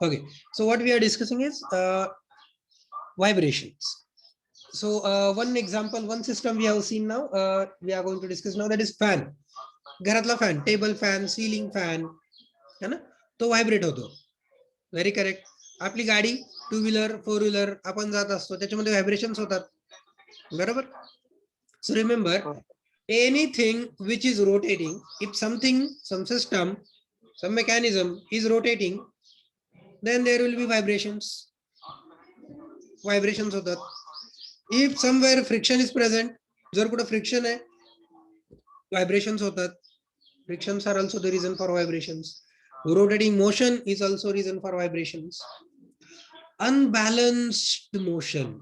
Okay, so what we are discussing is vibrations. So one example, one system we have seen now, we are going to discuss now, that is fan. घरातला fan, table fan, ceiling fan, है ना, तो vibrate होतो. Very correct. आपली गाडी, two wheeler, four wheeler आपण जात असतो, त्याच्यामध्ये व्हायब्रेशन्स होतात, बरोबर. So remember, anything which is rotating, if something, some system, some mechanism is rotating, then there will be vibrations. Vibrations होतात. If somewhere friction is present, जर कुठं friction आहे, vibrations होतात. Frictions are also the reason for vibrations. Rotating motion is also reason for vibrations. Unbalanced motion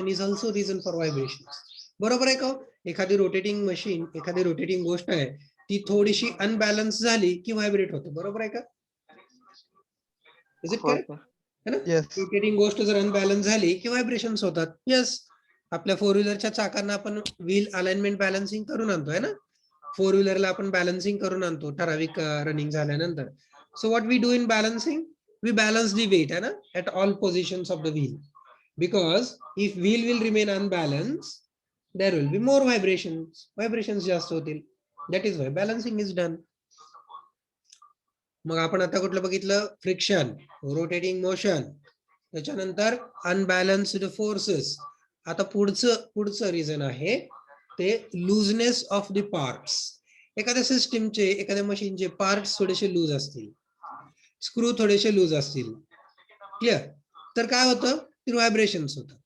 is also reason for vibrations. बरोबर आहे का? एखादी rotating machine, एखादी रोटेटिंग गोष्ट आहे, ती थोडीशी अनबॅलन्स झाली की व्हायब्रेट होते. बरोबर आहे का? Is it correct? है ना? रोटेटिंग गोष्ट जर अनबॅलन्स झाली की व्हायब्रेशन्स होतात. यस, आपल्या फोर व्हीलरच्या चाकांना आपण व्हील अलाइनमेंट बॅलन्सिंग करून आणतो, है ना. फोर व्हीलरला आपण बॅलन्सिंग करून आणतो ठराविक रनिंग झाल्यानंतर. So what we do in balancing, we balance the weight, है ना, at all positions of the wheel, because if wheel will remain unbalanced, there will be more vibrations जास्त होतील. That is why balancing is done. मग आपण आता कुठलं बघितलं? Friction, rotating motion, त्याच्यानंतर अनबॅलन्स्ड फोर्सेस. आता पुढचं रिझन आहे ते लूजनेस ऑफ द पार्ट्स. एखाद्या सिस्टीमचे, एखाद्या मशीनचे पार्ट्स थोडेसे लूज असतील, स्क्रू थोडेसे लूज असतील, क्लिअर, तर काय होतं? व्हायब्रेशन्स होतात.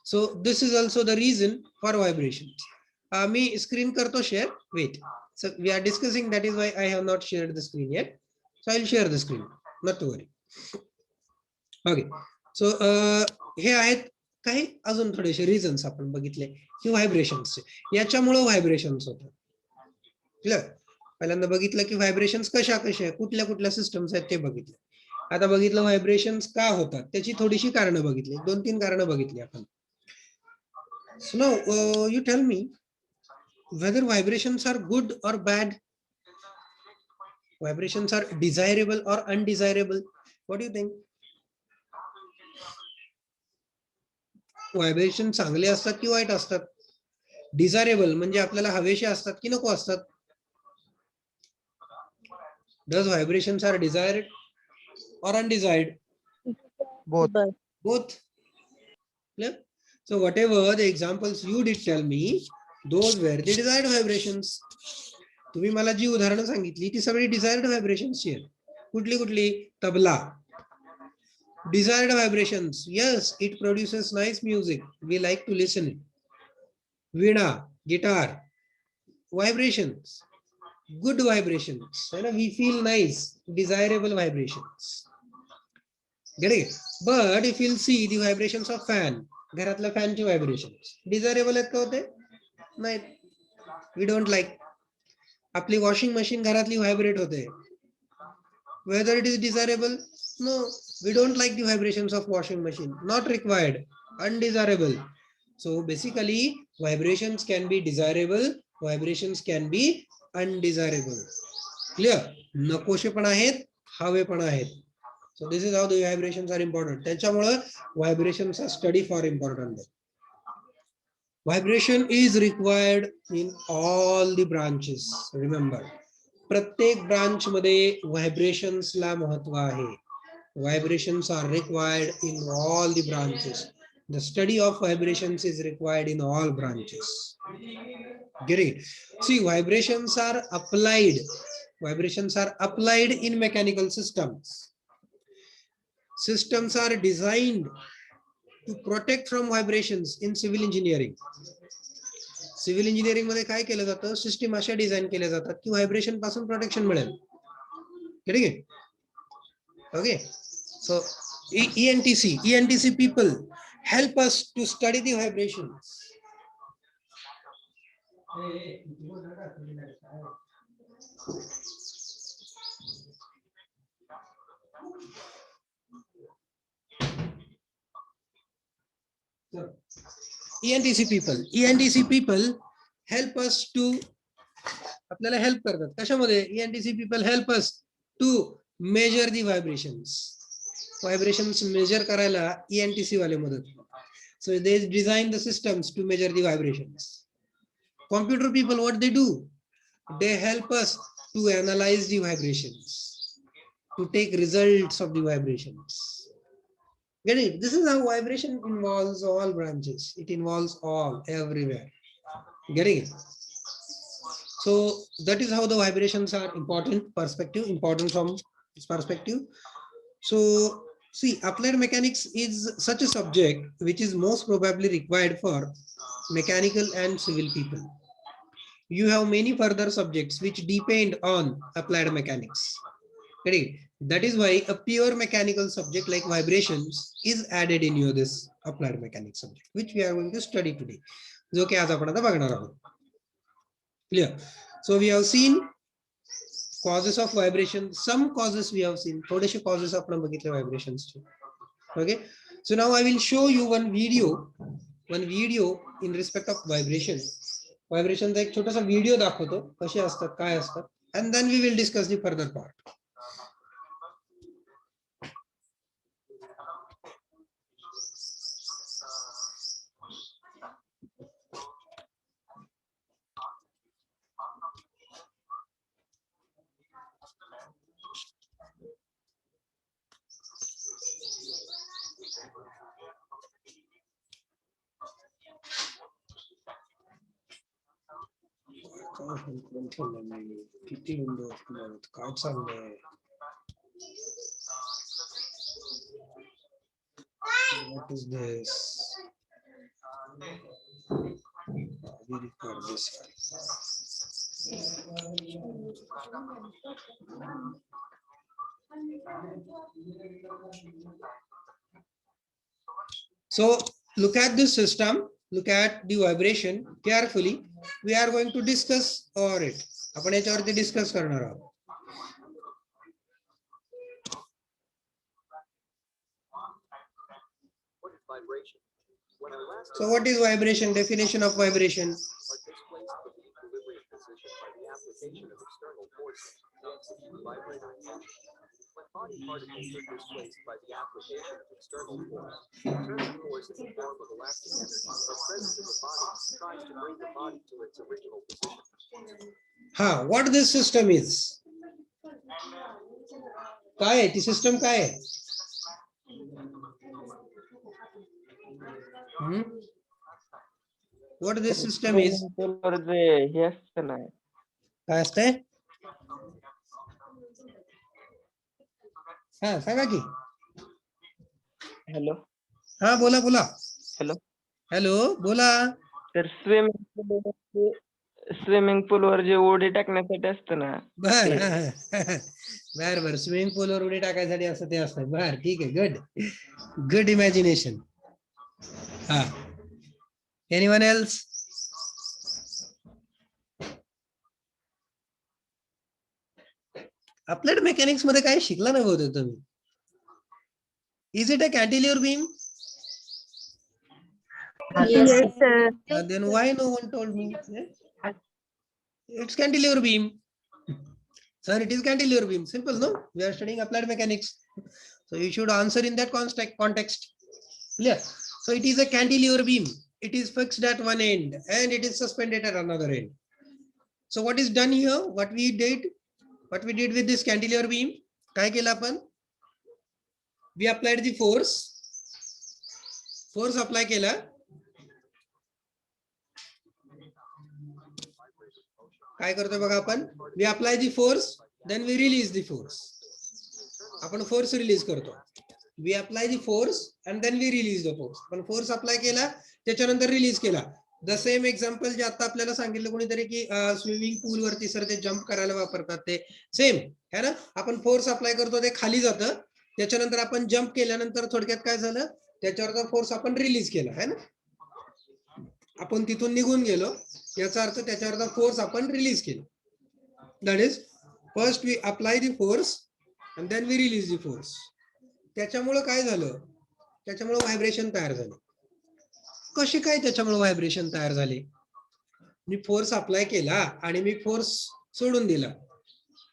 So this is also the reason for vibrations. मी स्क्रीन करतो share. Wait, so we are discussing, that is why I have not shared the screen yet. So I will share the screen, not to worry. Okay, so हे आहेत काही अजून थोडेसे reasons आपण बघितले की व्हायब्रेशन्सचे, याच्यामुळे व्हायब्रेशन्स होतात. क्लिअर. पहिल्यांदा बघितलं की व्हायब्रेशन्स कशा कुठल्या सिस्टम्स आहेत ते बघितले. आता बघितलं व्हायब्रेशन्स का होतात, त्याची थोडीशी कारणं बघितली, 2-3 कारणं बघितली आपण. So now you tell me whether vibrations are good or bad, vibrations are desirable or undesirable. What do you think? Vibration चांगले असतात की वाईट असतात? डिझायरेबल म्हणजे आपल्याला हवेशी असतात की नको असतात? Does vibrations are desired or undesired? Both. Yeah? So whatever the examples you did tell me, those were the desired vibrations. तुम्ही मला जी उदाहरणं सांगितली ती सगळी डिझायर्ड व्हायब्रेशन्सची आहेत. कुठली? Tabla, desired vibrations. Yes, it produces nice music, we like to listen it. Veena, guitar, vibrations, good vibrations, we feel nice, desirable vibrations. Get it? But if you'll see the vibrations of fan, घरातल्या फॅनचे vibrations desirable आहेत का होते? नाही, we don't like. आपली washing machine घरातली vibrate होते, whether it is desirable? No, we don't like the vibrations of washing machine, not required, undesirable. So basically vibrations can be desirable, vibrations can be undesirable. Clear? नकोशे पण आहेत, हवे पण आहेत. So this is how the vibrations are important. त्याच्यामुळे vibrations are study for important. Vibration is required in all the branches. Remember, प्रत्येक branch मध्ये vibrations ला महत्व आहे. Vibrations are required in all the branches. The study of vibrations is required in all branches. Get it? See, vibrations are applied. Vibrations are applied in mechanical systems. Systems are designed to protect from vibrations in civil engineering. Civil engineering मध्ये काय केलं जातं? System अशा design केल्या जातात की vibration पासून protection मिळेल. ठीक आहे? Okay, so ENTC people help us to study the vibrations. ENTC people help us to, आपल्याला हेल्प करतात कशामध्ये? ENTC people help us to measure the vibrations measure करायला ENTC वाले मदत. So they design the systems to measure the vibrations. Computer people, what they do? They help us to analyze the vibrations, to take results of the vibrations. Get it? This is how vibration involves all branches. It involves all, everywhere. Getting it? So that is how the vibrations are important from this perspective. So see, applied mechanics is such a subject which is most probably required for mechanical and civil people. You have many further subjects which depend on applied mechanics. Correct? That is why a pure mechanical subject like vibrations is added in your this applied mechanics subject, which we are going to study today. Clear? So we have seen causes of vibration. Some causes we have seen. थोडेसे causes आपण बघितले vibrations चे. Okay. So now I will show you one video in respect of vibration. Vibrationचा एक छोटासा video दाखवतो कसे असतात काय असतात, and then we will discuss the further part. किती विंडो काय चाललंय? What is this? We record this So look at this system, look at the vibration carefully. We are going to discuss over it. आपण याच्यावरती discuss करणार आहोत. So what is vibration? Definition of vibration. When body particles are displaced by the application of external force, internal force in the form of elastic energy are present in the body and tries to bring the body to its original position. What this system is? काय आहे ती system काय आहे? What this system is? काय असते? सांगा की. Hello. बोला बोला. हॅलो. हॅलो बोला. तर स्विमिंग पूल वर जे उडी टाकण्यासाठी असतं ना. बर स्विमिंग पूल वर उडी टाकायसाठी असं ते असतं. बर ठीक आहे. Good imagination. Anyone else? Applied mechanics मध्ये काय शिकला नाही होते तुम्ही? Is it a cantilever beam? Yes, sir. Then why no one told me? It's cantilever beam. Sir, it is cantilever beam. Simple, no? We are studying applied mechanics. So you should answer in that context. Clear? So it is a cantilever beam. It is fixed at one end and it is suspended at another end. So what is done here? What we did with this cantilever beam? काय केलं आपण? We applied the force. Force apply केला. काय करतोय बघा आपण? We apply the force, then we release the force. आपण force release करतो. We apply the force and then we release the force. आपण फोर्स अप्लाय केला त्याच्यानंतर रिलीज केला. द सेम एक्झाम्पल जे आता आपल्याला सांगितलं कोणीतरी की स्विमिंग पूल वरती सर ते जम्प करायला वापरतात ते सेम है ना. आपण फोर्स अप्लाय करतो ते खाली जातं, त्याच्यानंतर आपण जम्प केल्यानंतर थोडक्यात काय झालं, त्याच्यावरचा फोर्स आपण रिलीज केला है ना. आपण तिथून निघून गेलो याचा अर्थ त्याच्यावरचा फोर्स आपण रिलीज केला. That is first we apply the force and then we release the force. त्याच्यामुळे काय झालं? त्याच्यामुळे व्हायब्रेशन तयार झाले. कशी काय त्याच्यामुळे व्हायब्रेशन तयार झाले? मी फोर्स अप्लाय केला आणि मी फोर्स सोडून दिला.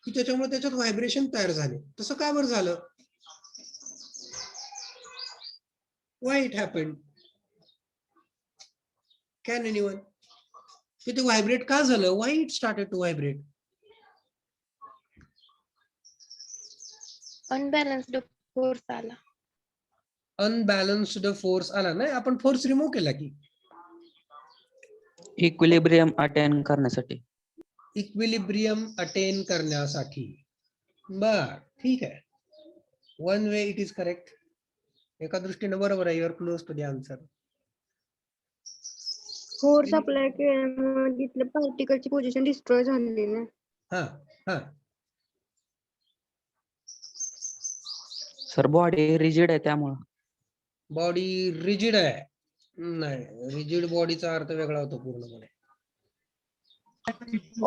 की त्याच्यामुळे त्याच्यात व्हायब्रेशन तयार झाले. तसं का बरं झालं? Why it happened? Can anyone? की ते व्हायब्रेट का झालं? Why it started to vibrate? Unbalanced force आला. अनबॅलन्स्ड फोर्स आला नाही, आपण फोर्स रिमूव्ह केला की. इक्विलिब्रियम अटेन करण्यासाठी. इक्विलिब्रियम अटेन करण्यासाठी. बर, ठीक आहे. One way it is correct. एका दृष्टीने बरोबर आहे. Your close to the answer. Force apply केल्यामुळे तिथल्या पार्टिकलची पोझिशन डिस्ट्रॉय झाली ना. हा हा. सर बॉडी रिजिड आहे त्यामुळं. बॉडी रिजिड आहे. नाही, रिजिड बॉडीचा अर्थ वेगळा होतो पूर्णपणे.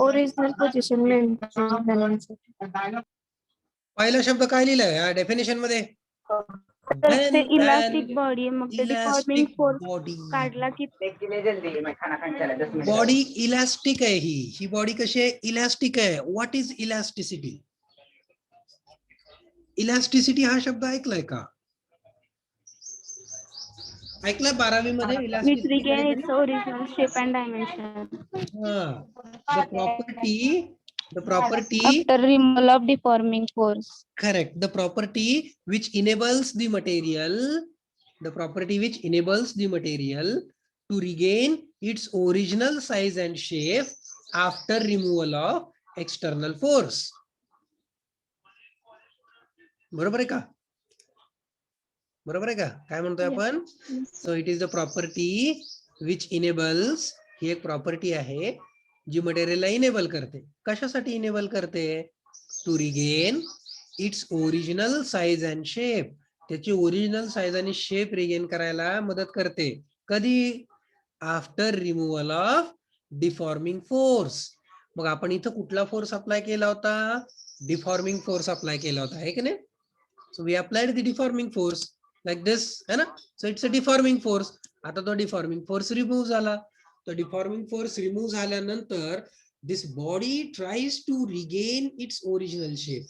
ओरिजिनल पोझिशन मेंटेन करण्यासाठी. पहिला शब्द काय लिहिलाय या डेफिनेशन मध्ये? ते इलास्टिक बॉडी, मग ते डिफॉर्मिंग फोर्स बॉडी. काढला की बॉडी इलास्टिक आहे. ही बॉडी कशी आहे? इलास्टिक आहे. What is elasticity? इलास्टिसिटी हा शब्द ऐकलाय का? ऐकलाय 12वी मध्ये? which regain its original shape and dimension the property after removal of deforming force. correct, the property which enables the material to regain its original size and shape after removal of external force. बरोबर आहे का? बरोबर आहे का? काय म्हणतोय आपण? So it is the property which enables. ही एक प्रॉपर्टी आहे जी मटेरियलला इनेबल करते. कशासाठी इनेबल करते? To regain its original size and shape. त्याची ओरिजिनल साइज आणि शेप रिगेन करायला मदत करते. कधी? After removal of deforming force. मग आपण इथं कुठला फोर्स अप्लाय केला होता? डिफॉर्मिंग फोर्स अप्लाय केला होता, आहे की नाही? So we applied the deforming force like this, है ना? So it's a deforming force. आता तो deforming force remove झाला. तो deforming force remove झाल्यानंतर this body tries to regain its original shape.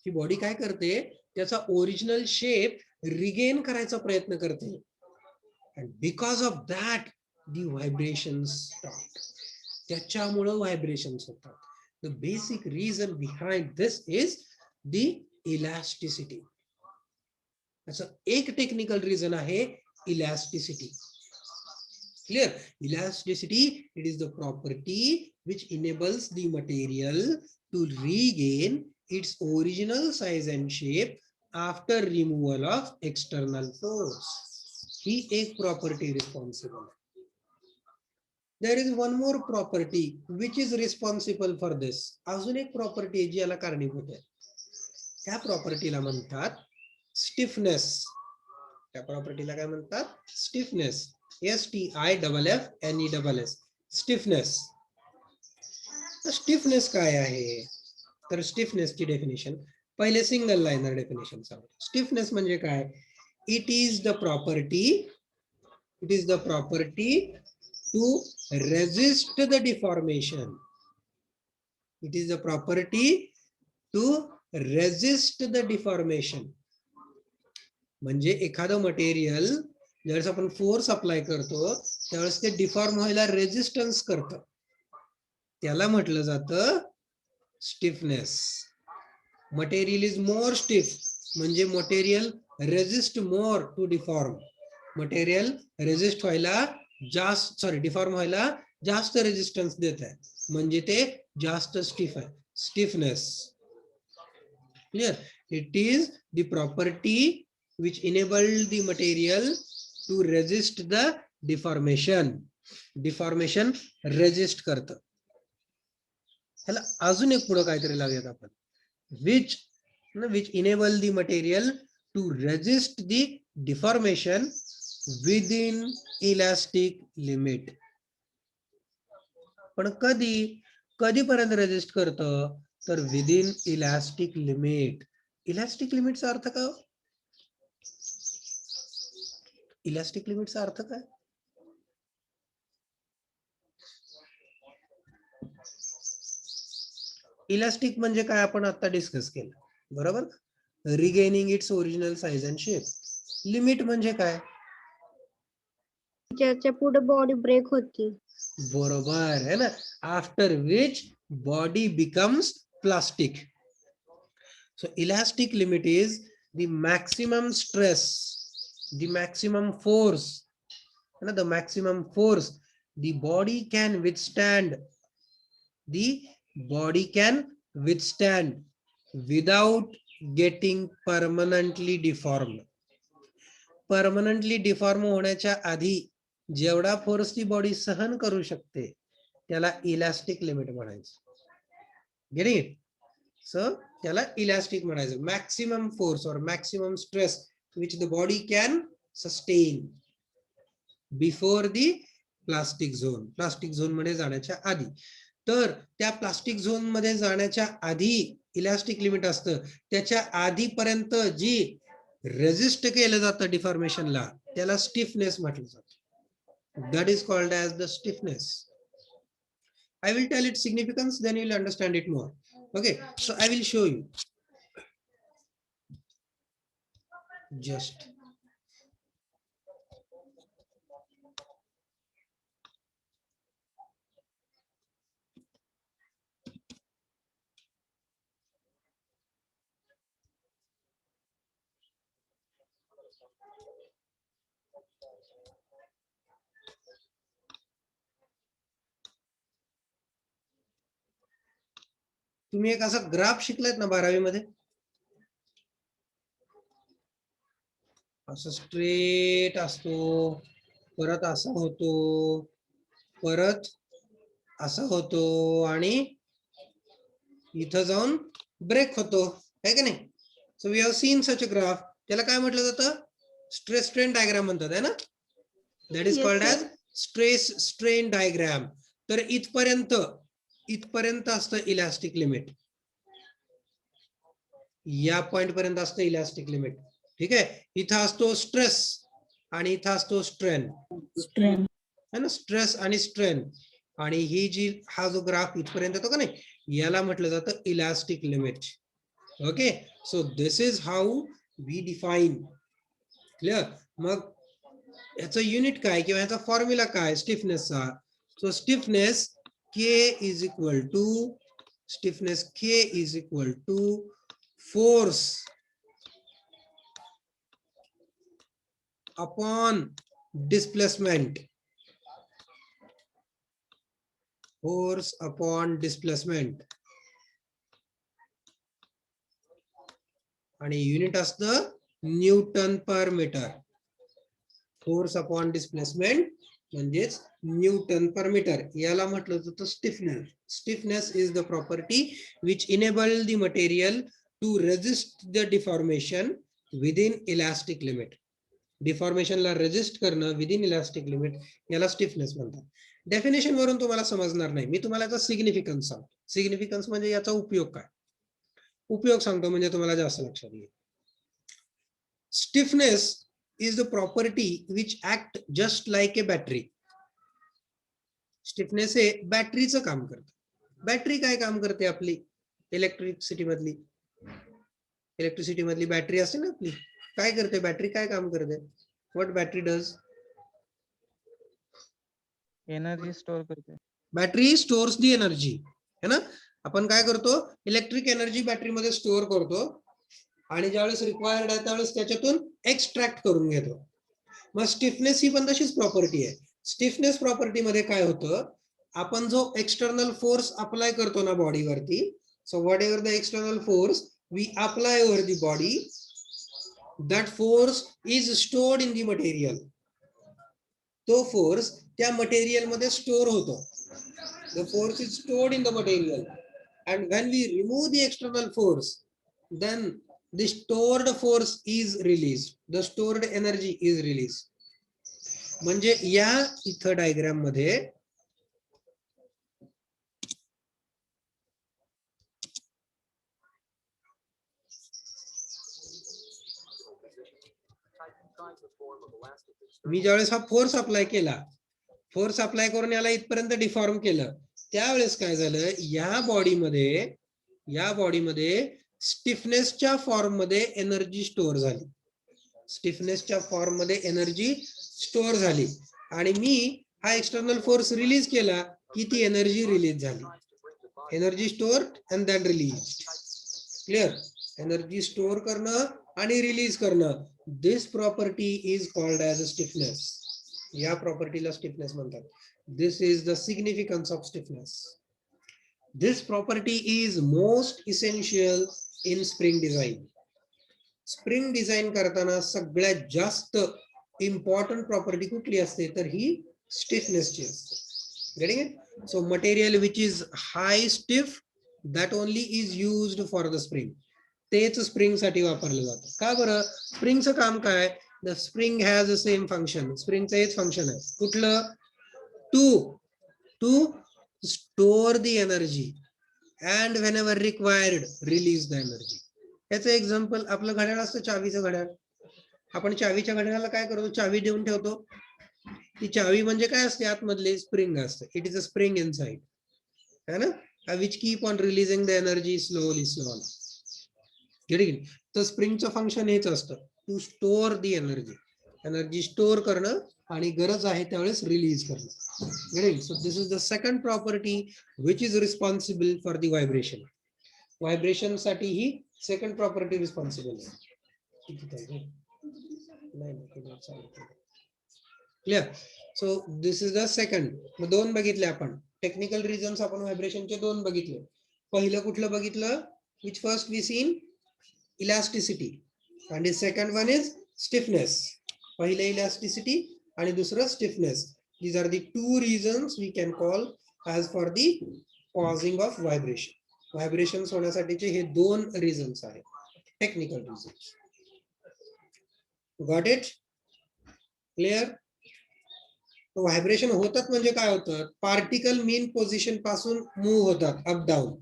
He body काय करते? त्याचा ओरिजिनल शेप रिगेन करायचा प्रयत्न करते. and because of that the vibrations start. त्याच्यामुळे व्हायब्रेशन्स होतात. The basic reason behind this is the elasticity. असं एक टेक्निकल रिझन आहे elasticity. Clear? Elasticity it is the property which enables the material to regain its original size and shape after removal of external force. ही एक property responsible आहे. There is one more property which is responsible for this. अजून एक property आहे जी याला कारणीभूत आहे. त्या प्रॉपर्टीला म्हणतात स्टिफनेस. त्या प्रॉपर्टीला काय म्हणतात? स्टिफनेस. STIFFNESS. स्टिफनेस. तर स्टिफनेस काय आहे? तर स्टिफनेसची डेफिनेशन पहिले सिंगल लाइनर डेफिनेशन सांगतो. स्टिफनेस म्हणजे काय? It is the property to resist the deformation. It is the property to resist the deformation. म्हणजे एखादं मटेरियल ज्यावेळेस आपण फोर्स अप्लाय करतो त्यावेळेस ते डिफॉर्म व्हायला रेजिस्टन्स करतं. त्याला म्हटलं जातं stiffness. Material is more stiff म्हणजे material resist more to deform. Material resist व्हायला डिफॉर्म व्हायला जास्त रेजिस्टन्स देत आहे म्हणजे ते जास्त स्टिफ आहे. Stiffness. Clear? It is the property which enabled the material to resist the deformation. Deformation resist करतं. ह्याला अजून एक पुढे काहीतरी लावूयात आपण. which enable the material to resist the deformation within elastic limit. पण कधीपर्यंत रेजिस्ट करतं? तर विदिन इलास्टिक लिमिट. इलास्टिक लिमिटचा अर्थ काय? इलास्टिक लिमिटचा अर्थ काय? इलास्टिक म्हणजे काय आपण आता डिस्कस केलं, बरोबर? Regaining it's original size and shape. Limit म्हणजे काय? ज्याच्या पुढे बॉडी ब्रेक होती. बरोबर है ना. After which body becomes plastic. So elastic limit is the maximum stress, the maximum force, the maximum force the body can withstand. The body can withstand without getting permanently deformed. Permanently deform होण्याच्या आधी जेवढा force ती body सहन करू शकते त्याला elastic limit म्हणायचं. Get it? So त्याला इलास्टिक म्हणायचं. मॅक्सिमम फोर्स और maximum stress which the body can sustain before the plastic zone. Plastic zone मध्ये जाण्याच्या आधी. तर त्या प्लास्टिक झोन मध्ये जाण्याच्या आधी इलास्टिक लिमिट असतं. त्याच्या आधीपर्यंत जी रेजिस्ट केलं जातं डिफॉर्मेशनला त्याला स्टिफनेस म्हटलं जातं. That is called as the stiffness. I will tell its significance, then you will understand it more. Okay, so I will show you. Just. तुम्ही एक असा ग्राफ शिकलात ना 12वी मध्ये, असं स्ट्रेट असतो, परत असा होतो, परत असा होतो आणि इथं जाऊन ब्रेक होतो, है की नाही? So we have seen such a graph. त्याला काय म्हटलं जातं? स्ट्रेस स्ट्रेन डायग्राम म्हणतात, है ना? That is called as stress strain diagram. तर इथपर्यंत असतं इलास्टिक लिमिट. या पॉइंट पर्यंत असतं इलास्टिक लिमिट. ठीक आहे. इथं असतो स्ट्रेस आणि इथं असतो स्ट्रेन, है ना? स्ट्रेस आणि स्ट्रेन. आणि ही जी हा जो ग्राफ इथपर्यंत येतो का नाही, याला म्हटलं जातं elastic limit. Okay, so this is how we define. Clear? मग याचं युनिट काय किंवा याचा फॉर्म्युला काय स्टिफनेसचा? So stiffness K is equal to force upon displacement. Force upon displacement. आणि युनिट असतं newton per metre. Force upon displacement म्हणजेच न्यूटन पर मीटर. याला म्हटलं जातं stiffness. Stiffness is the property which enable the material to resist the deformation within elastic limit. डिफॉर्मेशनला resist करणं within elastic limit याला stiffness म्हणतात. Definition वरून तुम्हाला समजणार नाही, मी तुम्हाला याचा सिग्निफिकन्स सांगतो. सिग्निफिकन्स म्हणजे याचा उपयोग काय, उपयोग सांगतो म्हणजे तुम्हाला जास्त लक्षात येईल. Stiffness is the property which act just like a battery. Stiffness हे बॅटरीचं काम करतं. बॅटरी काय काम करते आपली? इलेक्ट्रिसिटी मधली बॅटरी असते ना आपली, काय करते बॅटरी? काय काम करते? What battery does? Energy store करते. बॅटरी स्टोअर्स दी एनर्जी, है ना? आपण काय करतो? इलेक्ट्रिक एनर्जी बॅटरीमध्ये स्टोअर करतो आणि ज्यावेळेस रिक्वायर्ड आहे त्यावेळेस त्याच्यातून एक्स्ट्रॅक्ट करून घेतो. मग स्टिफनेस ही पण तशीच प्रॉपर्टी आहे. स्टिफनेस प्रॉपर्टी मध्ये काय होतं? आपण जो एक्सटर्नल फोर्स अप्लाय करतो ना बॉडीवरती, so whatever the external force we apply over the body, that force is stored in the material. तो फोर्स त्या मटेरियल मध्ये स्टोअर होतो. The force is stored in the material and when we remove the external force, then the stored force is released, the stored energy is released. म्हणजे या इथं diagram मध्ये मी ज्यावेळेस हा फोर्स अप्लाय केला, फोर्स अप्लाय करून याला इथपर्यंत डिफॉर्म केलं, त्यावेळेस काय झालं? या बॉडीमध्ये या बॉडीमध्ये स्टिफनेसच्या फॉर्म मध्ये एनर्जी स्टोअर झाली. स्टिफनेसच्या फॉर्म मध्ये एनर्जी स्टोअर झाली आणि मी हा एक्सटर्नल फोर्स रिलीज केला की ती एनर्जी रिलीज झाली. Energy store and then release. Clear? Energy store करणं आणि रिलीज करणं, this property is called as a stiffness. या प्रॉपर्टीला स्टिफनेस म्हणतात. This is the significance of stiffness. This property is most essential in spring design. Spring design करताना सगळ्यात जास्त important property कुठली असते तर ही स्टिफनेसची असते. Getting it? So material which is high stiff that only is used for the spring. तेच स्प्रिंग साठी वापरलं जातं. का बरं? स्प्रिंगचं काम काय? The spring has the same function. स्प्रिंगचं हेच फंक्शन आहे. कुठलं? To store the energy and whenever required release the energy. याचं एक्झाम्पल आपलं घड्याळ असतं, चावीचं घड्याळ. आपण चावीच्या घड्याळाला काय करतो? चावी देऊन ठेवतो. ती चावी म्हणजे काय असते? आतमधले स्प्रिंग असते. It is a spring inside, है ना, which keep on releasing the energy slowly. तर स्प्रिंगचं फंक्शन हेच असतं, to store the energy. Energy store करणं आणि गरज आहे त्यावेळेस रिलीज करणं. So this is the second property which is responsible for the vibration. Vibration साठी ही सेकंड प्रॉपर्टी रिस्पॉन्सिबल आहे. Clear? So this is the second. मग दोन बघितले आपण. टेक्निकल रिझन्स आपण व्हायब्रेशनचे दोन बघितले. पहिलं कुठलं बघितलं? Which first we seen elasticity आणि सेकंड वन इज स्टिफनेस. पहिलं इलास्टिसिटी आणि दुसरं stiffness. These are the two reasons we can call as for the causing of vibration. Vibration होण्यासाठीचे हे दोन रिझन्स आहेत, technical reasons. Got it? Clear? Vibration होतात म्हणजे काय होतं? पार्टिकल मीन पोझिशन पासून मूव्ह होतात, अप डाऊन.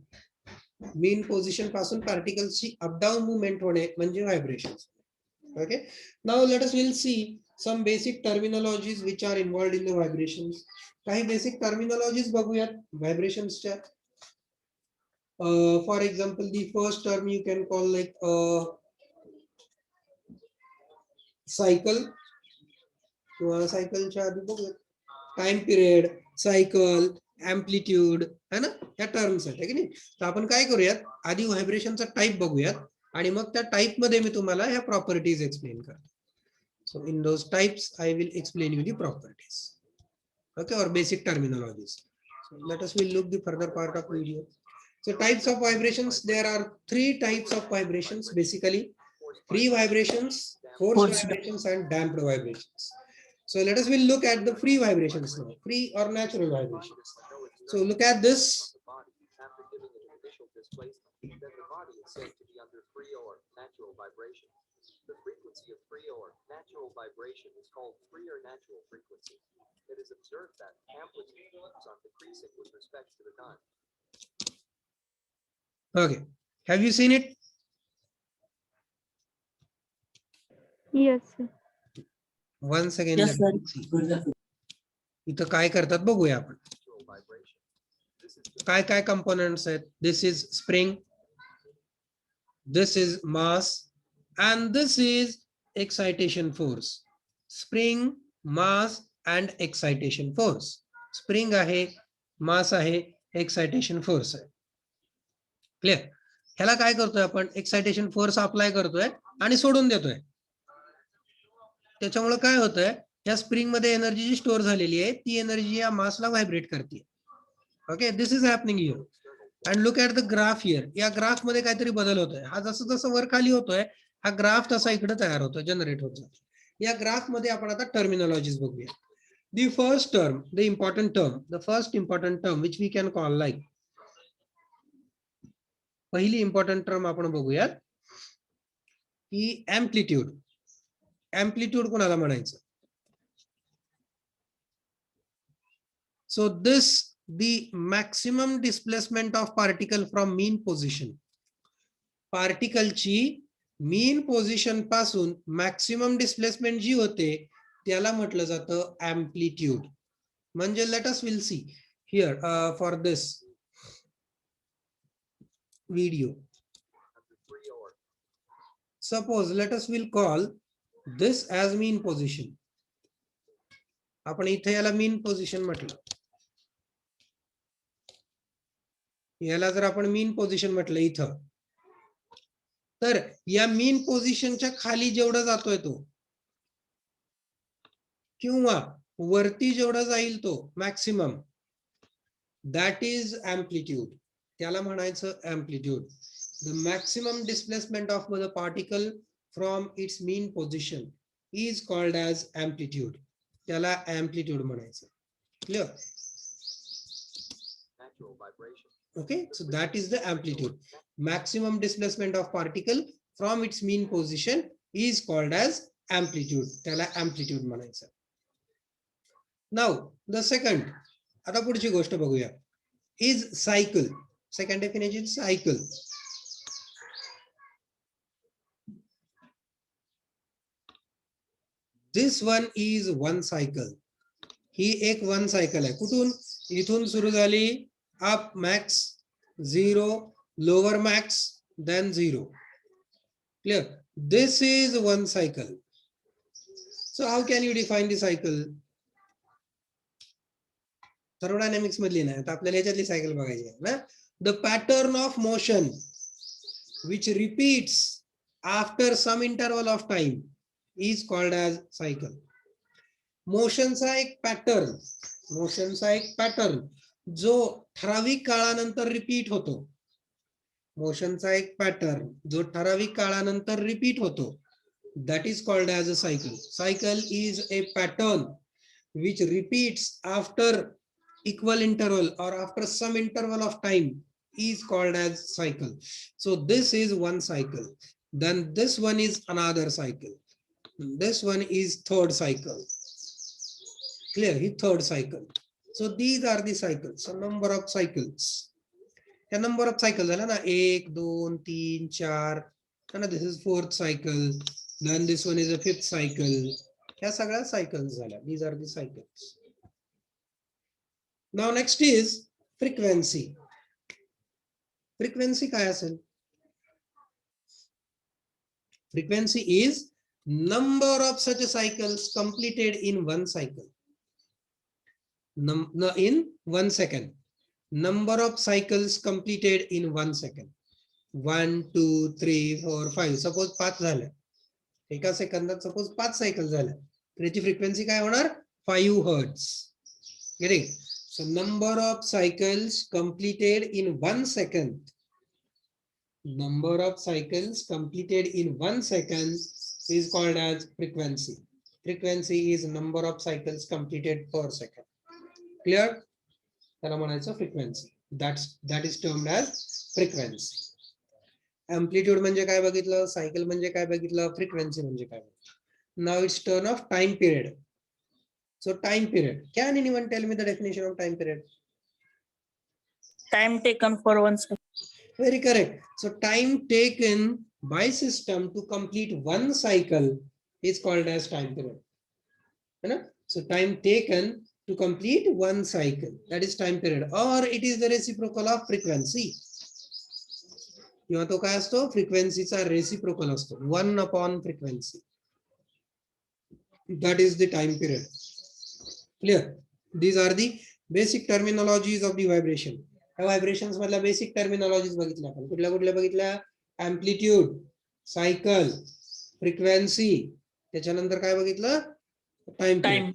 मीन पोझिशन पासून पार्टिकल्सची अप डाऊन मुवमेंट होणे म्हणजे vibration. Okay, now let us will see some basic terminologies which are involved in the vibrations. काही बेसिक टर्मिनॉलॉजीज बघूयात व्हायब्रेशन्सच्या. For example the first term you can call like cycle. किंवा सायकलच्या आधी बघूयात time period, cycle, amplitude, है ना, या टर्म्स आहेत की नाही. तर आपण काय करूयात, आधी व्हायब्रेशनचा टाइप बघूयात आणि मग त्या टाइप मध्ये मी तुम्हाला ह्या प्रॉपर्टीज एक्सप्लेन करतो. So in those types I will explain you the properties. Okay, और basic टर्मिनॉलॉजीज. So let us will look the further part of video. So types of vibrations, there are three types of vibrations basically: free vibrations, forced vibrations, and damped vibrations. So let us will look at the free vibrations now, free or natural vibrations. So look at this. After giving it an initial displacement, then the body is said to be under free or natural vibration. The frequency of free or natural vibration is called free or natural frequency. It is observed that amplitude keeps on decreasing with respect to the time. Okay, have you seen it? Yes, sir. Once again, Yes, let me see. इथं काय करतात बघूया आपण. Natural vibration. This is काय काय components आहेत. This is spring, this is mass, and this is excitation force. Spring, mass and excitation force. Spring आहे, mass आहे, excitation force आहे. क्लिअर? ह्याला काय करतोय आपण? एक्साइटेशन फोर्स अप्लाय करतोय आणि सोडून देतोय. त्याच्यामुळे काय होतंय, या स्प्रिंग मध्ये एनर्जी जी स्टोअर झालेली आहे ती एनर्जी या मासला व्हायब्रेट करते. Okay, this is happening here. And look at the graph here. या ग्राफ मध्ये काहीतरी बदल होतोय. हा जसं जसं वर खाली होतोय हा ग्राफ तसा इकडे तयार होतो, जनरेट होतो. या ग्राफ मध्ये आपण आता टर्मिनॉलॉजीज बघूया. The first term, the important term, the first important term which we can call like, पहिली इम्पॉर्टंट टर्म आपण बघूयात की एम्प्लिट्यूड. एम्प्लिट्यूड कोणाला म्हणायचं? So this the maximum displacement of particle from mean position. Particle ची mean position पासून maximum displacement जी होते त्याला म्हटलं जातं amplitude. म्हणजे let us will see here for this. video. under 3or. Suppose let us will call this as mean position. आपण इथे याला mean position म्हटलं. याला जर आपण mean position म्हटलं इथं, तर या mean positionच्या खाली जेवढा जातोय तो किंवा वरती जेवढा जाईल तो मॅक्सिमम, that is amplitude. त्याला म्हणायचं amplitude. The maximum displacement of the particle from its mean position is called as amplitude. त्याला amplitude म्हणायचं. Clear? Natural vibration. Okay, so that is the amplitude. Maximum displacement of particle from its mean position is called as amplitude. त्याला amplitude म्हणायचं. Now the second, आता पुढची गोष्ट बघूया, is cycle. Second definition is cycle. This one is one cycle. ही एक one cycle आहे. कुठून? इथून सुरू झाली, up max 0, lower max, then 0. Clear? This is one cycle. So how can you define the cycle? Thermodynamics मधली नाही, तर आपल्याला याच्यातली सायकल बघायची आहे ना. The pattern of motion which repeats after some interval of time is called as cycle. मोशनचा एक pattern जो ठराविक काळानंतर रिपीट होतो. मोशनचा एक पॅटर्न जो ठराविक काळानंतर रिपीट होतो, that is called as a cycle. Cycle is a pattern which repeats after equal interval or after some interval of time is called as cycle. So this is one cycle. Then this one is another cycle. This one is third cycle. Clear? He third cycle. So these are the cycles. So number of cycles. The number of cycles झाला ना, 1, 2, 3, 4. And this is fourth cycle. Then this one is a fifth cycle. ह्या सगळ्या cycles झाल्या. These are the cycles. Now next is frequency. Frequency काय असेल? Frequency is number of such cycles completed in one cycle. In 1 second. Number of cycles completed in 1 second. 1, 2, 3, 4, 5. Suppose 5 झाल्या. एका सेकंदात suppose 5 cycle झाल्या. तर याची frequency काय होणार? 5 hertz. Getting? So number of cycles completed in 1 second. Number of cycles completed in 1 second is called as frequency. Frequency is number of cycles completed per second. Clear? त्याला म्हणायचं frequency. That is termed as frequency. Amplitude म्हणजे काय बघितलं, cycle म्हणजे काय बघितलं, frequency म्हणजे काय बघितलं. Now it's turn of time period. So time period. Can anyone tell me the definition of time period? Time taken for 1 second. Very correct. So time taken by system to complete one cycle is called as time period. है ना? So time taken to complete one cycle, that is time period, or it is the reciprocal of frequency. किंवा तो काय असतो? फ्रिक्वेन्सीचा reciprocal असतो. 1 frequency. That is the time period. Clear? These are the basic terminologies of the vibration. ह्या vibrations मधल्या basic terminologies बघितल्या आपण. कुठल्या बघितल्या? Amplitude, cycle, frequency. त्याच्यानंतर काय बघितलं? Time period.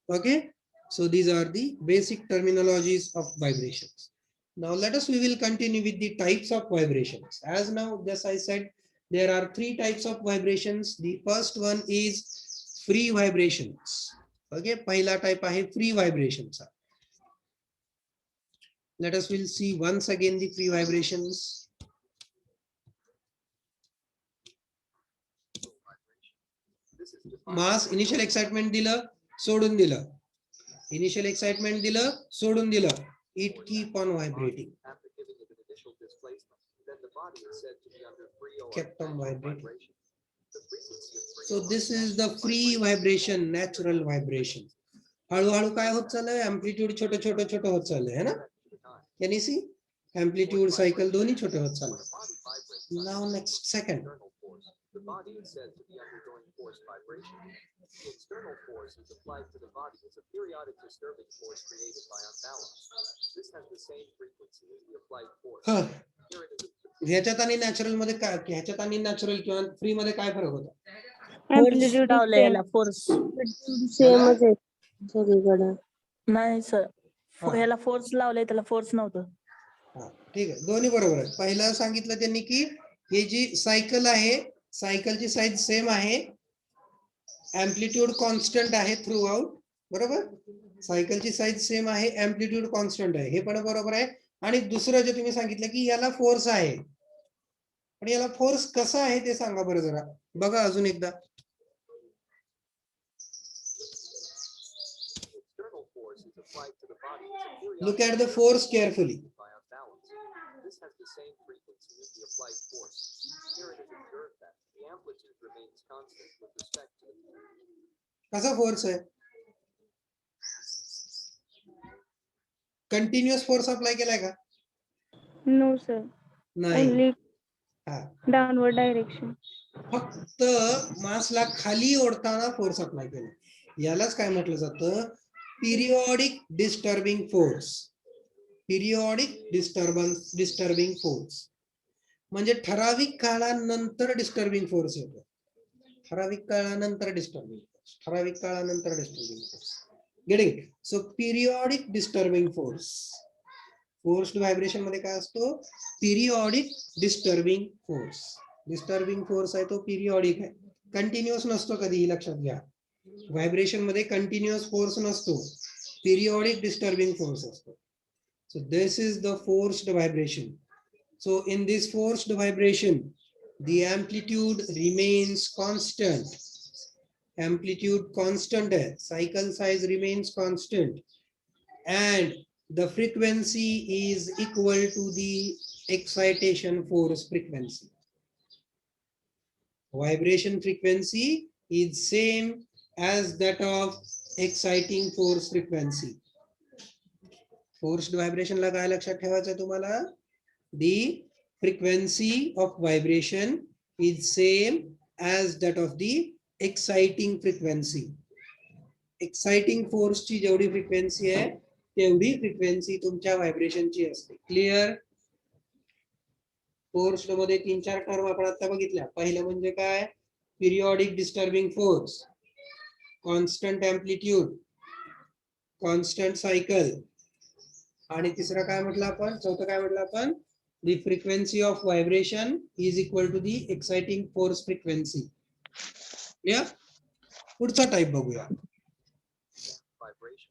Okay? So these are the basic terminologies of vibrations. Now we will continue with the types of vibrations. As now, just I said, there are 3 types of vibrations. The first one is free vibrations. Okay, पहिला type आहे free vibrations. We'll see once again the free vibrations. This is defined Mass, initial excitement दिलं, सोडून दिलं. Initial excitement दिलं, सोडून दिलं. It keep on vibrating. after giving it an initial displacement. Then the body is said to be under free or Kept on natural vibrating. vibration. The frequency of free So or this is the natural free vibration, natural vibration. हळूहळू काय होत चाललंय? Amplitude छोटं होत चाललंय, है ना? time. Can you see? amplitude cycle दोन्ही छोटे होत When चालले. a body vibrates under Now next second. external force, the body is said to be undergoing force vibration. The external force is applied to the body as a periodic disturbing force created by unbalance. This has the same frequency as the applied force. हा, Here it is ह्याच्यात आणि natural मध्ये काय, ह्याच्यात आणि natural किंवा free मध्ये काय फरक होता? Amplitude is same. फोर्स सेमच आहे सगळीकडे. नाही सर हा. ह्याला फोर्स लावलाय त्याला फोर्स नव्हतं. हा, ठीक आहे, दोन्ही बरोबर आहे. पहिला सांगितलं त्यांनी की ही जी सायकल आहे, सायकलची साईज सेम आहे, एम्प्लिट्यूड कॉन्स्टंट आहे थ्रू आउट, बरोबर. सायकलची साईज सेम आहे, एम्प्लिट्यूड कॉन्स्टंट आहे, हे पण बरोबर आहे. आणि दुसरं जे तुम्ही सांगितलं की याला फोर्स आहे, पण याला फोर्स कसा आहे ते सांगा बरं जरा. बघा अजून एकदा. external force is applied to the body as a periodic Look at the force carefully. by unbalance. This has the same frequency as the applied force. Here it is observed that the amplitude remains constant with respect to the कसा force आहे? Continuous force apply केलाय का? No sir. नाही. Only हा, downward direction. फक्त मासला खाली ओढताना force apply केला. यालाच काय म्हटलं जातं? Periodic disturbing force. Periodic disturbing force म्हणजे ठराविक काळानंतर डिस्टर्बिंग फोर्स येतो. ठराविक काळानंतर डिस्टर्बिंग फोर्स, ठराविक काळानंतर disturbing force. Getting it? So periodic disturbing force. Forced vibration मध्ये काय असतो? Periodic disturbing force. Disturbing force आहे तो पिरियॉडिक आहे, कंटिन्युअस नसतो कधीही, लक्षात घ्या. व्हायब्रेशन मध्ये कंटिन्युअस फोर्स नसतो, पिरियॉडिक डिस्टर्बिंग फोर्स असतो. So this is the forced vibration. So in this forced vibration, the amplitude remains constant. Amplitude constant hai, cycle size remains constant, and the frequency is equal to the excitation force frequency. Vibration frequency is same as that of exciting force frequency. Forced व्हायब्रेशनला काय लक्षात ठेवायचं तुम्हाला? The frequency of vibration is same as that of the exciting frequency. Exciting फोर्सची जेवढी frequency आहे तेवढी frequency तुमच्या व्हायब्रेशनची असते. क्लिअर? फोर्स्ड मध्ये 3-4 टर्म आपण आता बघितल्या. पहिलं म्हणजे काय? Periodic disturbing force, constant amplitude, constant cycle, आणि तिसरं काय म्हटलं आपण? चौथं काय म्हटलं आपण? The frequency of vibration is equal to the exciting force frequency. Clear? पुढचा टाइप बघूया. vibration.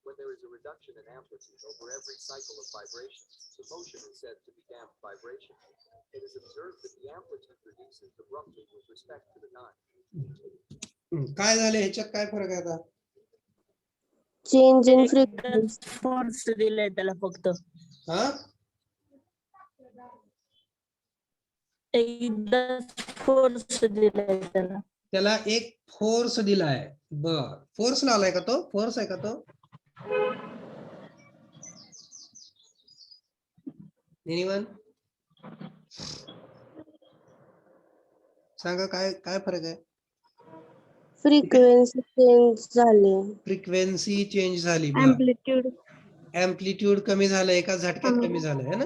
When there is a reduction in amplitude over every cycle of vibration, the motion is said to be damped vibration. It is observed that the amplitude reduces abruptly with respect to the time. काय झालं ह्याच्यात? काय फरक आहे आता? Change in frequency. Force दिलाय त्याला फक्त हा, एकदा फोर्स दिलाय त्याला. त्याला एक फोर्स दिलाय. बर, फोर्स लावलाय का तो? फोर्स आहे का तो? एनीवन सांगा, काय काय फरक आहे? Frequency change झाली. फ्रिक्वेन्सी चेंज झाली. Amplitude. एम्प्लिट्यूड कमी झालं, एका झटक्यात कमी झालं है ना.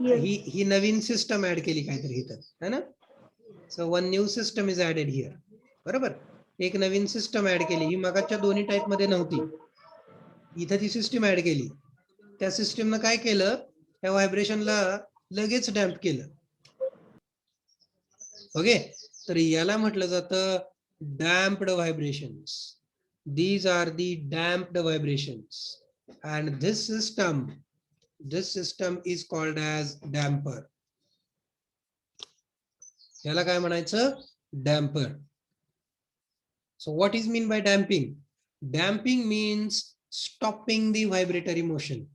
Yes. ही नवीन सिस्टम ऍड केली काहीतरी इथं, है ना. So one new system is added here. बरोबर, एक नवीन सिस्टम ऍड केली. ही मगाच्या दोन्ही टाइप मध्ये नव्हती, इथं ती सिस्टम ऍड केली. त्या सिस्टमनं काय केलं? त्या व्हायब्रेशनला लगेच डॅम्प केलं. ओके, तर याला म्हटलं जातं damped vibrations. These are the damped vibrations, and this system is called as damper. याला काय म्हणायचं? Damper. So what is mean by damping? Damping means stopping the vibratory motion.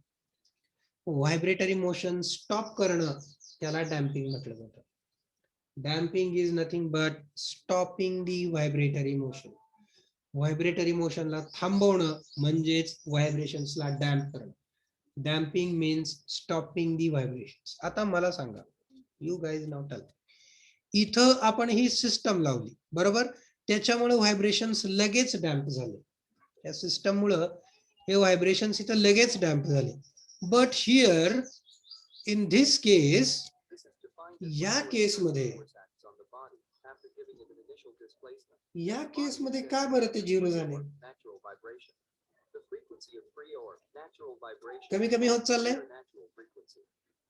Vibratory motion stop करणं त्याला damping म्हटलं जातं. Damping is nothing but stopping the vibratory motion. Vibratory motion ला थांबवणं म्हणजेच vibrations ला डॅम्प करणं. डॅम्पिंग मीन्स स्टॉपिंग दी vibrations. आता मला सांगा, यू गाईज नाव टेल. इथं आपण ही सिस्टम लावली बरोबर, त्याच्यामुळे व्हायब्रेशन्स लगेच डॅम्प झाले. या सिस्टम मुळे हे व्हायब्रेशन्स इथं लगेच डॅम्प झाले. But here in this case, This is defined as या when the केसमध्ये force acts on the body after giving it an initial displacement. या केसमध्ये का बरं ते झिरो झाले? Natural vibration. The frequency of free or natural vibration कमी कमी होत चाललंय, is natural frequency.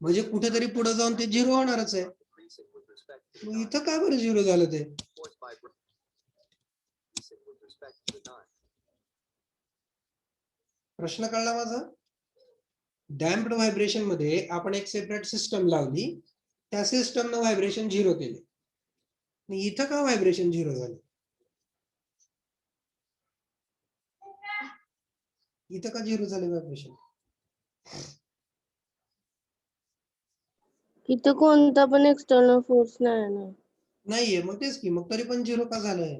म्हणजे कुठेतरी पुढे जाऊन ते झिरो होणारच आहे. Decreasing with respect to the मग time. इथं का बरं झिरो झालं ते? Force vibration decreasing with respect to the time. प्रश्न कळला माझा? डॅम्प्ड व्हायब्रेशन मध्ये आपण एक सेपरेट सिस्टम लावली, त्या सिस्टमनं व्हायब्रेशन झिरो केले. आणि इथं का व्हायब्रेशन झिरो झाले? इथं का झिरो झाले व्हायब्रेशन? इथं कोणता पण एक्सटर्नल फोर्स नाही ना. नाहीये, मग तेच की, मग तरी पण झिरो का झालंय?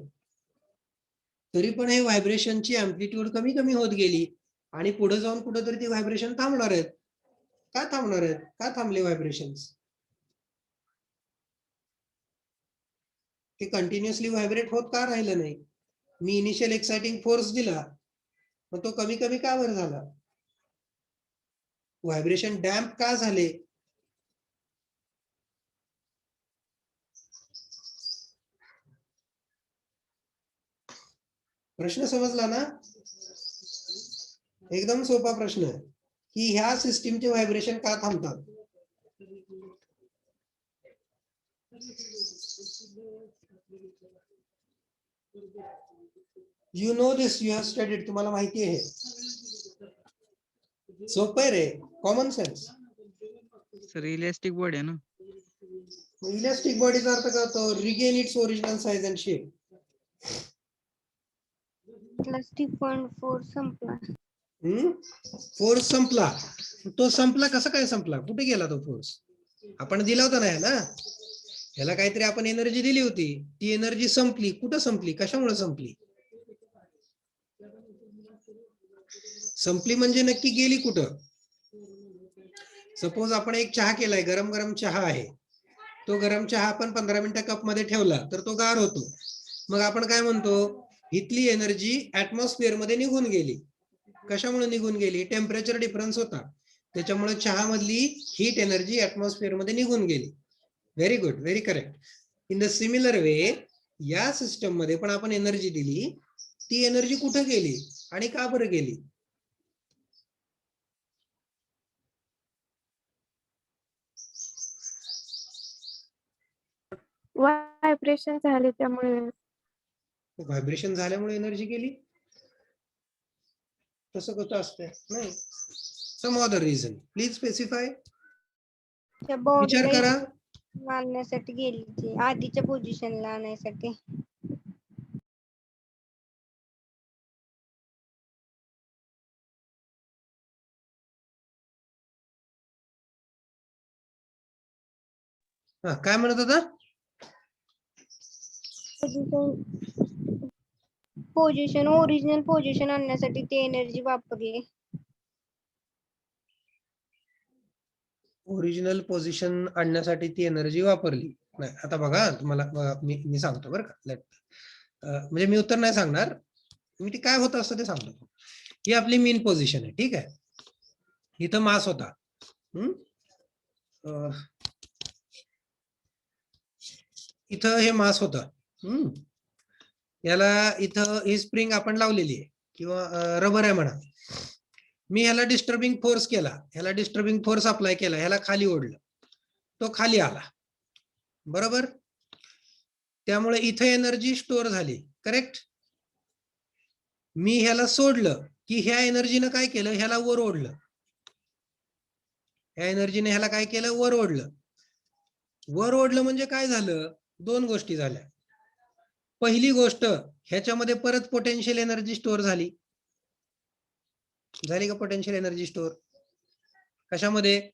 तरी पण हे व्हायब्रेशनची अँप्लिट्यूड कमी कमी होत गेली आणि पुढे जाऊन कुठेतरी ती व्हायब्रेशन थांबणार आहेत. का थांबणार आहेत? का थांबले व्हायब्रेशन्स? ते कंटिन्युअसली व्हायब्रेट होत का राहिलं नाही? मी इनिशियल एक्साइटिंग फोर्स दिला, मग तो कमी कमी का बरं झाला? व्हायब्रेशन डॅम्प का झाले? प्रश्न समजला ना? एकदम सोपा प्रश्न आहे की ह्या सिस्टीमचे व्हायब्रेशन का थांबतात? You know this, you have studied, तुम्हाला माहिती आहे. सोपं आहे रे, common sense. Sir elastic body आहे ना. इलेस्टिक बॉडीचा अर्थ काय होतो? Regain its original size and shape. स्टीफन फोर्स संपला. फोर्स संपला. तो संपला कसा काय संपला? कुठे गेला तो फोर्स? आपण दिला होता ना याला, याला काहीतरी आपण एनर्जी दिली होती, ती एनर्जी संपली. कुठं संपली? कशामुळे संपली? संपली म्हणजे नक्की गेली कुठं? सपोज आपण एक चहा केलाय, गरम गरम चहा आहे, तो गरम चहा आपण 15 मिनिटं कप मध्ये ठेवला तर तो गार होतो. मग आपण काय म्हणतो? इथली एनर्जी ऍटमॉस्फिअर मध्ये निघून गेली. कशामुळे निघून गेली? टेम्परेचर डिफरन्स होता, त्याच्यामुळे चहा मधली हीट एनर्जी ऍटमॉस्फिअर मध्ये निघून गेली. Very good, very correct. In the similar way या सिस्टम मध्ये पण आपण एनर्जी दिली, ती एनर्जी कुठे गेली आणि का बरं गेली? व्हायब्रेशन झाले त्यामुळे. व्हायब्रेशन झाल्यामुळे एनर्जी गेली? तसं कसं असतंय? नाही. Some other reason, please specify. त्या विचार बॉडीला करा. आणण्यासाठी गेली ती, आधीच्या पोझिशनला आणण्यासाठी. हा, काय म्हणत होता? पोझिशन ओरिजिनल पोझिशन आणण्यासाठी ती एनर्जी वापरली. ओरिजिनल पोझिशन आणण्यासाठी ती एनर्जी वापरली. नाही, आता बघा तुम्हाला मी सांगतो बरं का. म्हणजे मी उत्तर नाही सांगणार, मी ते काय होत असतं ते सांगतो. ही आपली मेन पोझिशन आहे, ठीक आहे. इथं मास होता. इथं हे मास होतं. याला इथं ही स्प्रिंग आपण लावलेली आहे किंवा रबर आहे म्हणा. मी ह्याला डिस्टर्बिंग फोर्स केला, ह्याला डिस्टर्बिंग फोर्स अप्लाय केला, ह्याला खाली ओढलं, तो खाली आला बरोबर. त्यामुळे इथे एनर्जी स्टोअर झाली, करेक्ट. मी ह्याला सोडलं की ह्या एनर्जीनं काय केलं? ह्याला वर ओढलं. ह्या एनर्जीने ह्याला काय केलं? वर ओढलं. वर ओढलं म्हणजे काय झालं? दोन गोष्टी झाल्या. पहिली गोष्ट, ह्याच्यामध्ये परत पोटेन्शियल एनर्जी स्टोअर झाली. झाली का पोटेन्शियल एनर्जी स्टोअर? कशामध्ये?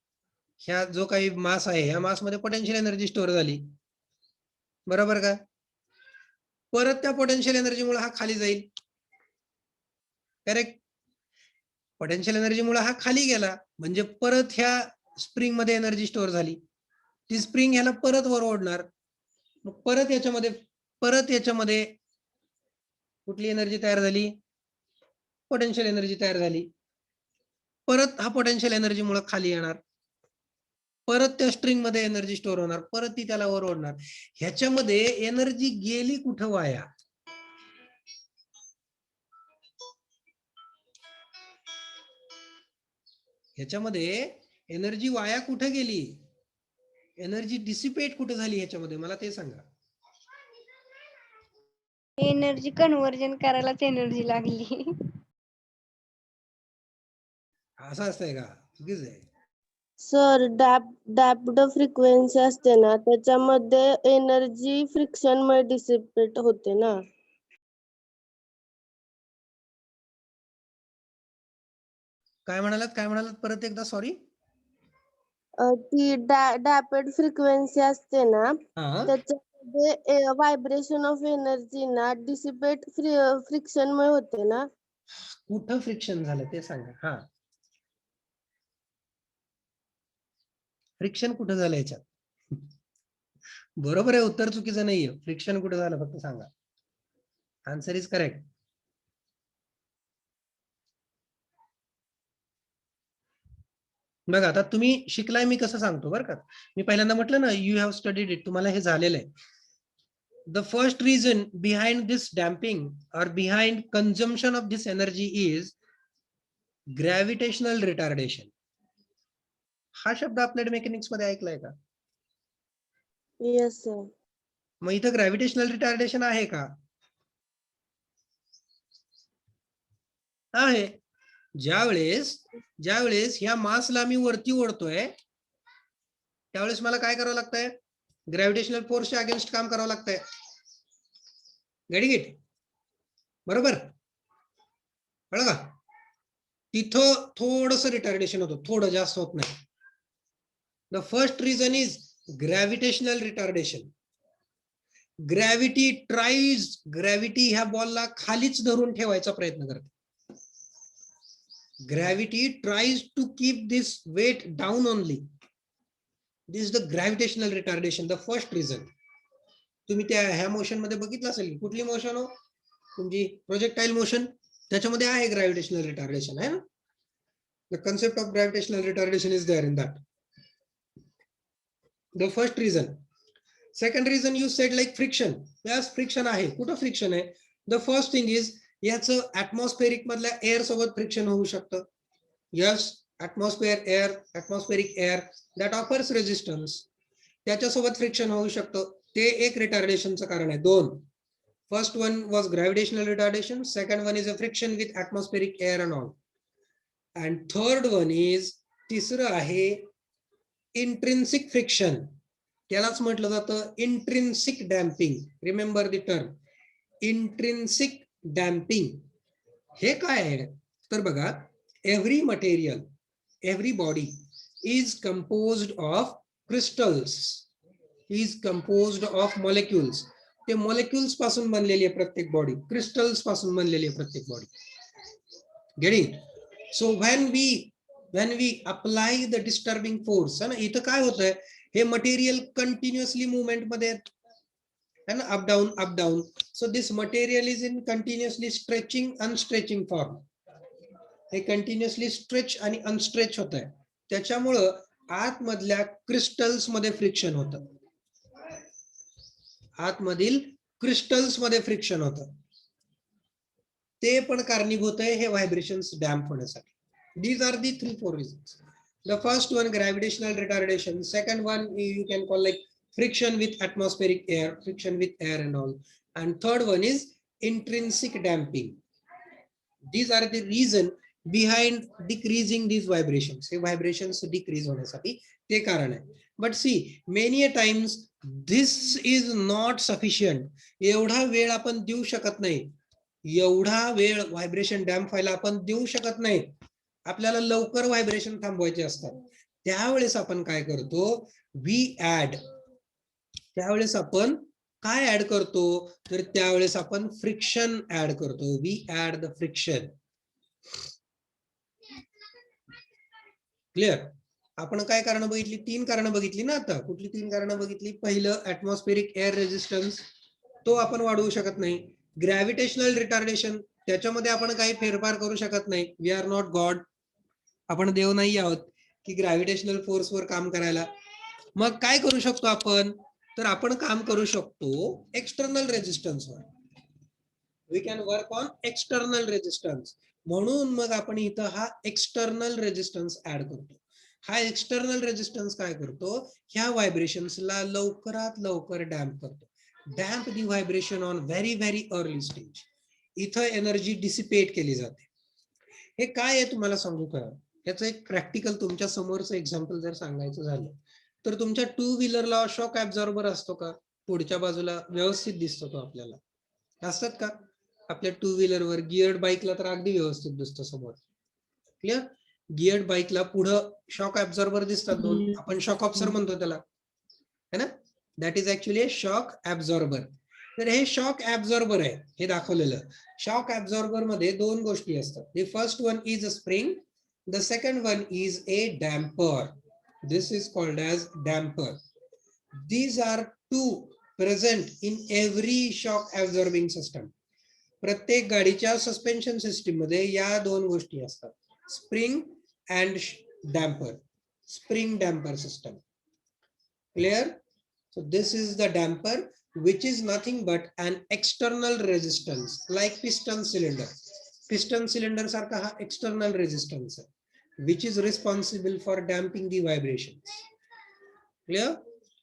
ह्या जो काही मास आहे, ह्या मास मध्ये पोटेन्शियल एनर्जी स्टोअर झाली, बरोबर का? परत त्या पोटेन्शियल एनर्जीमुळे हा खाली जाईल, करेक्ट. पोटेन्शियल एनर्जी मुळे हा खाली गेला, म्हणजे परत ह्या स्प्रिंग मध्ये एनर्जी स्टोअर झाली, ती स्प्रिंग ह्याला परत वर ओढणार, मग परत याच्यामध्ये कुठली एनर्जी तयार झाली, पोटेन्शियल एनर्जी तयार झाली, परत हा पोटेन्शियल एनर्जी मुळे खाली येणार, परत त्या स्ट्रिंग मध्ये एनर्जी स्टोअर होणार, परत ती त्याला वर ओढणार. ह्याच्यामध्ये एनर्जी गेली कुठं वाया, ह्याच्यामध्ये एनर्जी वाया कुठे गेली, एनर्जी डिसिपेट कुठे झाली ह्याच्यामध्ये, मला ते सांगा. एनर्जी कन्व्हर्जन करायलाच एनर्जी लागली. असं असतंय का, चुकीच आहे. सर डॅप्ड फ्रिक्वेन्सी असते ना, त्याच्यामध्ये एनर्जी फ्रिक्शन मुळे डिसिपेट होते ना. काय म्हणालात परत एकदा, सॉरी. ती डॅप्ड फ्रिक्वेन्सी असते ना, हा, त्याच्यामध्ये व्हायब्रेशन ऑफ एनर्जी ना डिसिपेट फ्रिक्शन मुळे होते ना. कुठं फ्रिक्शन झालं ते सांगा. हा, फ्रिक्शन कुठं झालं याच्यात, बरोबर आहे, उत्तर चुकीचं नाहीये. फ्रिक्शन कुठं झालं फक्त सांगा. Answer is correct. बघा आता तुम्ही शिकलाय, मी कसं सांगतो बरं का. मी पहिल्यांदा म्हटलं ना, यू हॅव स्टडीड इट, तुम्हाला हे झालेलं आहे. The first reason behind this damping और behind consumption of this energy is gravitational retardation. हा शब्द आपल्या मेकॅनिक्स मध्ये ऐकलाय का? Yes sir. मग इथं ग्रॅव्हिटेशनल रिटार्डेशन आहे का? आहे. ज्यावेळेस ह्या मासला मी वरती ओढतोय, त्यावेळेस मला काय करावं लागतंय, ग्रॅव्हिटेशनल फोर्सच्या अगेन्स्ट काम करावं लागतंय. Getting it? बरोबर, कळलं का? तिथं थोडस रिटार्डेशन होतं, थोडं, जास्त होत नाही. The first reason is gravitational retardation. Gravity ह्या बॉलला खालीच धरून ठेवायचा प्रयत्न करते. Gravity tries to keep this weight down only. This is the gravitational retardation, the first reason. तुम्ही त्या ह्या मोशन मध्ये बघितलं असेल, कुठली मोशन हो तुमची, प्रोजेक्टाइल मोशन, त्याच्यामध्ये आहे ग्रॅव्हिटेशनल रिटार्डेशन, आहे ना. The concept of gravitational retardation is there in that. The first reason. Second reason you said like friction. Yes, friction आहे. कुठं फ्रिक्शन आहे? The first thing is याचं ऍटमॉस्फेरिक मधल्या एअर सोबत फ्रिक्शन होऊ शकतं. Yes, atmospheric air that offers resistance, त्याच्यासोबत friction होऊ शकतं. ते एक रिटार्डेशनचं कारण आहे. दोन, first one was gravitational retardation, second one is a friction with atmospheric air and all, and third one is, तिसरं आहे इंट्रिन्सिक फ्रिक्शन. त्यालाच म्हटलं जातं intrinsic damping. Remember the term intrinsic damping. हे काय आहे तर बघा, every material, every body is composed of crystals, is composed of molecules. ते मॉलिक्युल्स पासून बनलेली आहे प्रत्येक बॉडी, क्रिस्टल्स पासून बनलेली आहे प्रत्येक body. Getting? So when we apply the disturbing force, है ना, इथं काय होतंय, हे मटेरियल कंटिन्युअसली मुवमेंट मध्ये है ना, up down. So this material is in continuously stretching unstretching form. हे कंटिन्युअसली स्ट्रेच आणि अनस्ट्रेच होत आहे, त्याच्यामुळं आतमधल्या क्रिस्टल्स मध्ये फ्रिक्शन होतं. आतमधील क्रिस्टल्स मध्ये फ्रिक्शन होतं, ते पण कारणीभूत आहे हे व्हायब्रेशन्स डॅम्प होण्यासाठी. These are the 3-4 reasons. The first one, gravitational retardation. Second one, you can call like friction with atmospheric air, friction with air and all. And third one is intrinsic damping. These are the reason behind decreasing these vibrations. हे vibrations decrease होण्यासाठी ते कारण आहे. But see, many a times this is not sufficient. एवढा वेळ आपण देऊ शकत नाही, एवढा वेळ व्हायब्रेशन डॅम्प व्हायला आपण देऊ शकत नाही. आपल्याला लवकर व्हायब्रेशन थांबवायचे असतात. त्यावेळेस आपण काय करतो, त्यावेळेस आपण काय ऍड करतो, तर त्यावेळेस आपण फ्रिक्शन ऍड करतो. We add the friction. Clear. आपण काय कारण बघितली? 3 कारण बघितली ना आता. कुठली 3 कारण बघितली? पहिलं ऍटमॉस्फेरिक एअर रेझिस्टन्स, तो आपण वाढवू शकत नाही. ग्रॅव्हिटेशनल रिटार्डेशन, त्याच्यामध्ये आपण काही फेरफार करू शकत नाही. वी आर नॉट गॉड, आपण देव नाही आहोत की ग्रॅव्हिटेशनल फोर्सवर काम करायला. मग काय करू शकतो आपण? तर आपण काम करू शकतो एक्सटर्नल रेझिस्टन्सवर. We can work on external resistance. म्हणून मग आपण इथं हा एक्सटर्नल रेझिस्टन्स ऍड करतो. हा एक्सटर्नल रेझिस्टन्स काय करतो? ह्या व्हायब्रेशन्सला लवकरात लवकर डॅम्प करतो. Damp the vibration on very very early stage. इथं एनर्जी डिसिपेट केली जाते. हे काय आहे तुम्हाला सांगू का? याचं एक प्रॅक्टिकल तुमच्या समोरचं एक्झाम्पल जर सांगायचं झालं तर तुमच्या 2 व्हीलरला शॉक ऍब्झॉर्बर असतो का? पुढच्या बाजूला व्यवस्थित दिसतो तो आपल्याला, असतात का? आपल्या 2 व्हीलरवर. गिअर्ड बाईकला तर अगदी व्यवस्थित दिसतो समोर. क्लिअर. गिअर्ड बाईकला पुढं शॉक ऍब्झॉर्बर दिसतात 2. आपण शॉक ऑब्झर्वर म्हणतो त्याला, है ना? That is actually a shock absorber. तर हे शॉक ऍब्झॉर्बर आहे, हे दाखवलेलं. शॉक ऍब्झॉर्बर मध्ये 2 गोष्टी असतात. The first one is a spring, the second one is a damper. This is called as damper. These are 2 present in every shock absorbing system. प्रत्येक गाडीच्या सस्पेन्शन सिस्टीम मध्ये या 2 गोष्टी असतात, spring and damper. Spring damper system. Clear. So this is the damper, which is nothing but an external resistance like piston cylinder. Piston cylinder सारखा हा external resistance आहे, which is responsible for damping the vibrations. Clear?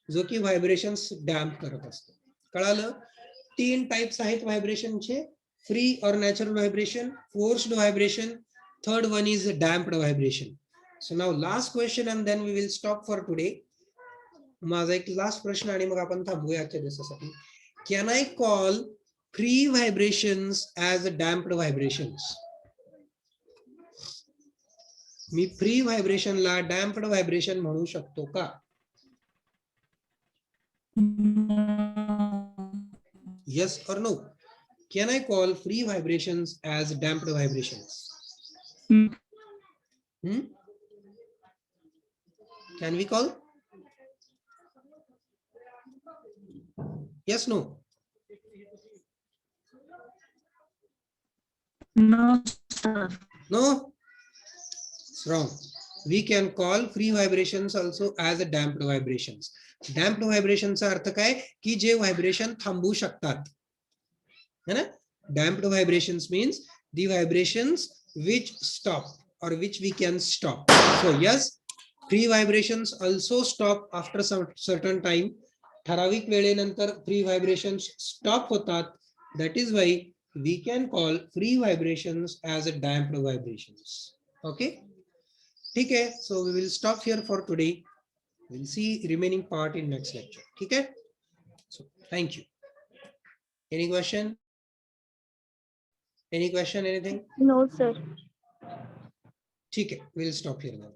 जो की vibrations damp करत असतो. कळालं? 3 types आहेत व्हायब्रेशनचे, फ्री और natural vibration, forced vibration, third one is damped vibration. So now last question and then we will stop for today. माझा एक लास्ट प्रश्न आणि मग आपण थांबूया आजच्या दिवसासाठी. Can I call free vibrations as damped vibrations? मी फ्री व्हायब्रेशनला डॅम्प्ड व्हायब्रेशन म्हणू शकतो का? Yes or no? Can I call free vibrations as damped vibrations? Can we call? Yes, no? No, sir. No? It's wrong. We can call free vibrations also as a damped vibrations. Damped vibrations चा अर्थ काय? की जे vibration थांबू शकतात, है ना? Damped vibrations means the vibrations which stop or which we can stop. So yes, free vibrations also stop after some certain time. ठराविक वेळेनंतर free vibrations stop होतात. That is why we can call free vibrations as a damped vibrations. Okay? ठीक है. So we will stop here for today. We'll see remaining part in next lecture. ठीक है? So thank you. Any question? Any question? Anything? No, sir. ठीक है. We'll stop here now.